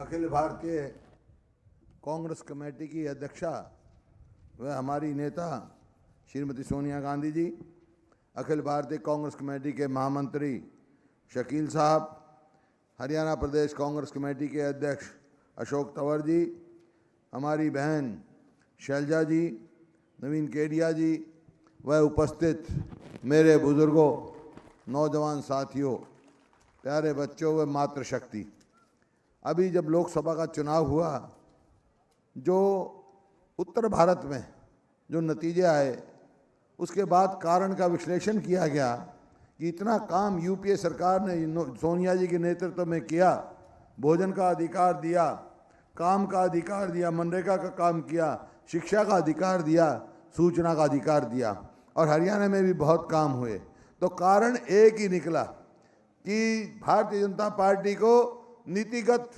Akhil Bharatiya Congress committee की अध्यक्षा व हमारी नेता श्रीमती सोनिया गांधी जी, अखिल भारतीय कांग्रेस कमेटी के महामंत्री शकील साहब, हरियाणा प्रदेश कांग्रेस कमेटी के अध्यक्ष अशोक तंवर जी, हमारी बहन शैलजा जी, नवीन केडिया जी व उपस्थित मेरे बुजुर्गों, नौजवान साथियों, प्यारे बच्चों व मातृशक्ति। अभी जब लोकसभा का चुनाव हुआ, जो उत्तर भारत में जो नतीजे आए, उसके बाद कारण का विश्लेषण किया गया कि इतना काम यूपीए सरकार ने सोनिया जी के नेतृत्व में किया। भोजन का अधिकार दिया, काम का अधिकार दिया, मनरेगा का काम किया, शिक्षा का अधिकार दिया, सूचना का अधिकार दिया, और हरियाणा में भी बहुत काम हुए। तो कारण एक ही निकला कि भारतीय जनता पार्टी को नीतिगत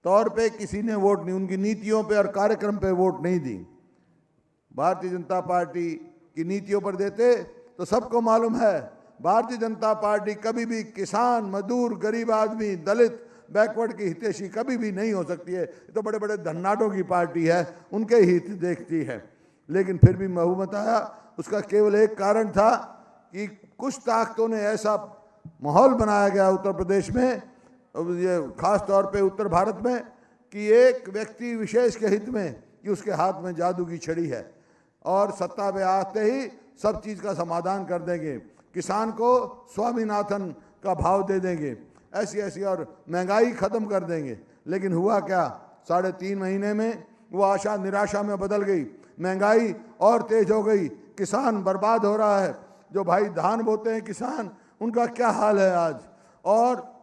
तौर पे किसी ने वोट नहीं, उनकी नीतियों पे और कार्यक्रम पे वोट नहीं दी। भारतीय जनता पार्टी की नीतियों पर देते तो सबको मालूम है, भारतीय जनता पार्टी कभी भी किसान, मजदूर, गरीब आदमी, दलित, बैकवर्ड की हितैषी कभी भी नहीं हो सकती है। ये तो बड़े बड़े धन्नाटों की पार्टी है, उनके हित देखती है। लेकिन फिर भी बहुमत आया। उसका केवल एक कारण था कि कुछ ताकतों ने ऐसा माहौल बनाया गया उत्तर प्रदेश में, ये खास तौर पे उत्तर भारत में, कि एक व्यक्ति विशेष के हित में कि उसके हाथ में जादू की छड़ी है और सत्ता पे आते ही सब चीज़ का समाधान कर देंगे, किसान को स्वामीनाथन का भाव दे देंगे, ऐसी ऐसी, और महंगाई खत्म कर देंगे। लेकिन हुआ क्या, 3.5 महीने में वो आशा निराशा में बदल गई, महंगाई और तेज हो गई, किसान बर्बाद हो रहा है। जो भाई धान बोते हैं किसान, उनका क्या हाल है आज, और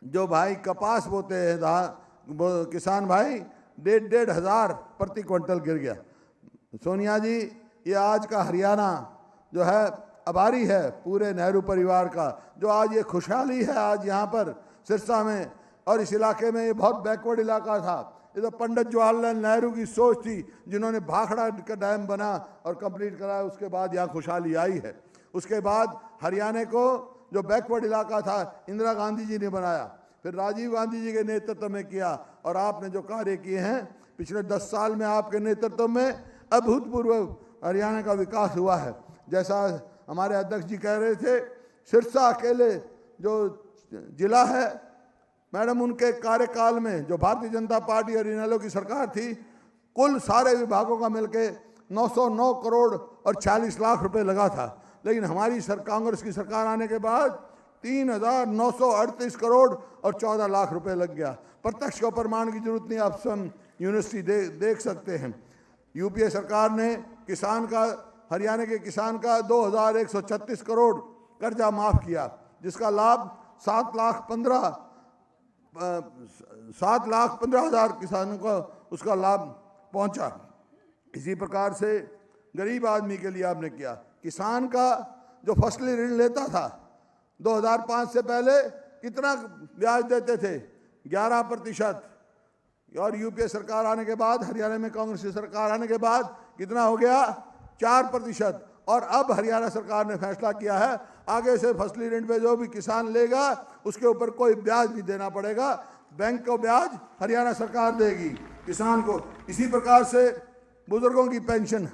जो भाई कपास बोते हैं किसान भाई, 1,500 हज़ार प्रति क्विंटल गिर गया। सोनिया जी, ये आज का हरियाणा जो है आभारी है पूरे नेहरू परिवार का, जो आज ये खुशहाली है आज यहाँ पर सिरसा में, और इस इलाके में ये बहुत बैकवर्ड इलाका था। ये तो पंडित जवाहरलाल नेहरू की सोच थी, जिन्होंने भाखड़ा का डैम बना और कंप्लीट कराया, उसके बाद यहाँ खुशहाली आई है। उसके बाद हरियाणा को जो बैकवर्ड इलाका था, इंदिरा गांधी जी ने बनाया, फिर राजीव गांधी जी के नेतृत्व में किया, और आपने जो कार्य किए हैं पिछले 10 साल में, आपके नेतृत्व में अभूतपूर्व हरियाणा का विकास हुआ है। जैसा हमारे अध्यक्ष जी कह रहे थे, सिरसा अकेले जो जिला है मैडम, उनके कार्यकाल में जो भारतीय जनता पार्टी और इनेलो की सरकार थी, कुल सारे विभागों का मिलके 909 करोड़ और 40 लाख रुपए लगा था। लेकिन हमारी कांग्रेस की सरकार आने के बाद 3,938 करोड़ और 14 लाख रुपए लग गया। प्रत्यक्ष का प्रमाण की जरूरत नहीं, आप स्वयं यूनिवर्सिटी देख सकते हैं। यूपीए सरकार ने किसान का, हरियाणा के किसान का 2,136 करोड़ कर्जा माफ किया, जिसका लाभ 7,15,000 किसानों को उसका लाभ पहुंचा। इसी प्रकार से गरीब आदमी के लिए आपने किया। किसान का जो फसली ऋण लेता था 2005 से पहले कितना ब्याज देते थे, 11%, और यूपीए सरकार आने के बाद, हरियाणा में कांग्रेस की सरकार आने के बाद कितना हो गया, 4%। और अब हरियाणा सरकार ने फैसला किया है, आगे से फसली ऋण पे जो भी किसान लेगा उसके ऊपर कोई ब्याज नहीं देना पड़ेगा, बैंक को ब्याज हरियाणा सरकार देगी किसान को। इसी प्रकार से बुजुर्गों की पेंशन,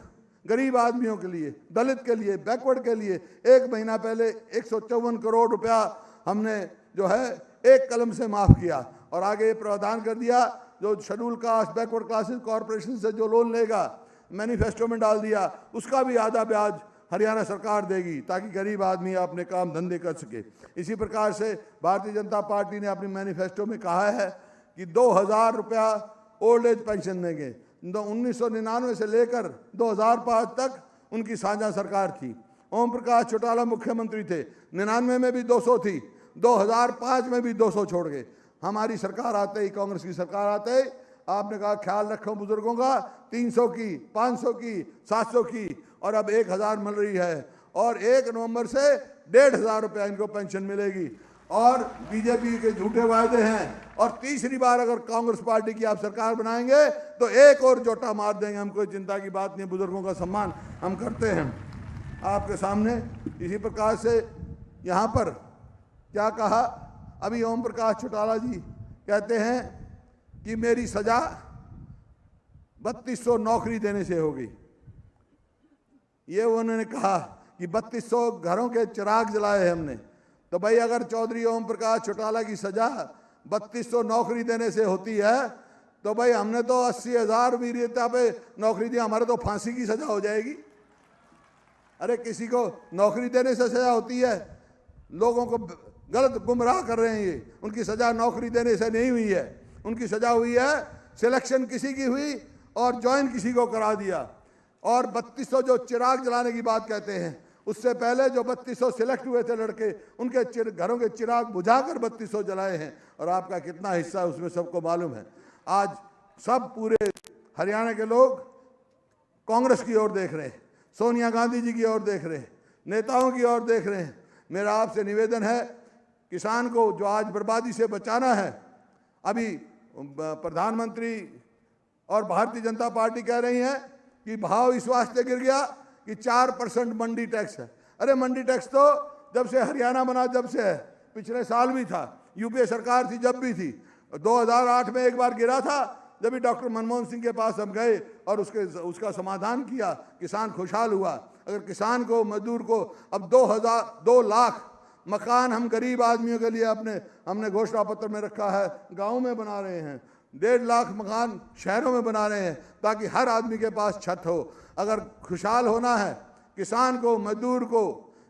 गरीब आदमियों के लिए, दलित के लिए, बैकवर्ड के लिए 1 महीना पहले 154 करोड़ रुपया हमने जो है एक कलम से माफ किया, और आगे ये प्रावधान कर दिया, जो schedule caste, backward classes corporation से जो लोन लेगा, मैनिफेस्टो में डाल दिया, उसका भी आधा ब्याज हरियाणा सरकार देगी, ताकि गरीब आदमी अपने काम धंधे कर सके। इसी प्रकार से भारतीय जनता पार्टी ने अपनी मैनिफेस्टो में कहा है कि 2,000 रुपया ओल्ड एज पेंशन देंगे। 1999 से लेकर 2005 तक उनकी साझा सरकार थी। ओम प्रकाश चौटाला मुख्यमंत्री थे, 99 में भी 200 थी, 2005 में भी 200 छोड़ गए। हमारी सरकार आते ही, कांग्रेस की सरकार आते ही आपने कहा ख्याल रखो बुजुर्गों का, 300 की, 500 की, 700 की, और अब 1,000 मिल रही है, और 1 नवंबर से 1,500 रुपया इनको पेंशन मिलेगी। और बीजेपी के झूठे वायदे हैं, और तीसरी बार अगर कांग्रेस पार्टी की आप सरकार बनाएंगे तो एक और जोटा मार देंगे। हम कोई चिंता की बात नहीं, बुजुर्गों का सम्मान हम करते हैं आपके सामने। इसी प्रकार से यहाँ पर क्या कहा, अभी ओम प्रकाश चौटाला जी कहते हैं कि मेरी सजा 3200 नौकरी देने से होगी। ये उन्होंने कहा कि 3200 घरों के चिराग जलाए हमने। तो भाई अगर चौधरी ओम प्रकाश चौटाला की सजा 3200 नौकरी देने से होती है तो भाई हमने तो 80,000 वीरता पे नौकरी दी, हमारे तो फांसी की सजा हो जाएगी। अरे किसी को नौकरी देने से सजा होती है? लोगों को गलत गुमराह कर रहे हैं ये। उनकी सजा नौकरी देने से नहीं हुई है, उनकी सजा हुई है सिलेक्शन किसी की हुई और ज्वाइन किसी को करा दिया। और 3200 जो चिराग जलाने की बात कहते हैं, उससे पहले जो 3200 सिलेक्ट हुए थे लड़के, उनके घरों के चिराग बुझाकर 3200 जलाए हैं। और आपका कितना हिस्सा है उसमें सबको मालूम है। आज सब पूरे हरियाणा के लोग कांग्रेस की ओर देख रहे हैं, सोनिया गांधी जी की ओर देख रहे हैं, नेताओं की ओर देख रहे हैं। मेरा आपसे निवेदन है, किसान को जो आज बर्बादी से बचाना है, अभी प्रधानमंत्री और भारतीय जनता पार्टी कह रही है कि भाव इस वास्ते गिर गया कि 4% मंडी टैक्स है। अरे मंडी टैक्स तो जब से हरियाणा बना जब से है, पिछले साल भी था, यूपीए सरकार थी जब भी थी। 2008 में एक बार गिरा था, जब भी डॉक्टर मनमोहन सिंह के पास हम गए और उसका समाधान किया, किसान खुशहाल हुआ। अगर किसान को, मजदूर को अब 2 लाख मकान हम गरीब आदमियों के लिए हमने घोषणा पत्र में रखा है, गाँव में बना रहे हैं। 1.5 लाख मकान शहरों में बना रहे हैं ताकि हर आदमी के पास छत हो। अगर खुशहाल होना है किसान को, मजदूर को,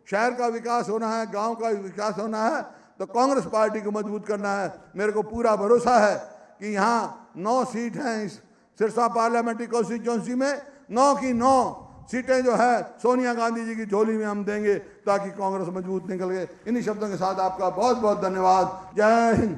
शहर का विकास होना है, गांव का विकास होना है, तो कांग्रेस पार्टी को मजबूत करना है। मेरे को पूरा भरोसा है कि यहाँ 9 सीट हैं इस सिरसा पार्लियामेंट्री कॉन्स्टिट्यूंसी में, 9 की 9 सीटें जो है सोनिया गांधी जी की झोली में हम देंगे ताकि कांग्रेस मजबूत निकल गए। इन्हीं शब्दों के साथ आपका बहुत बहुत धन्यवाद। जय हिंद।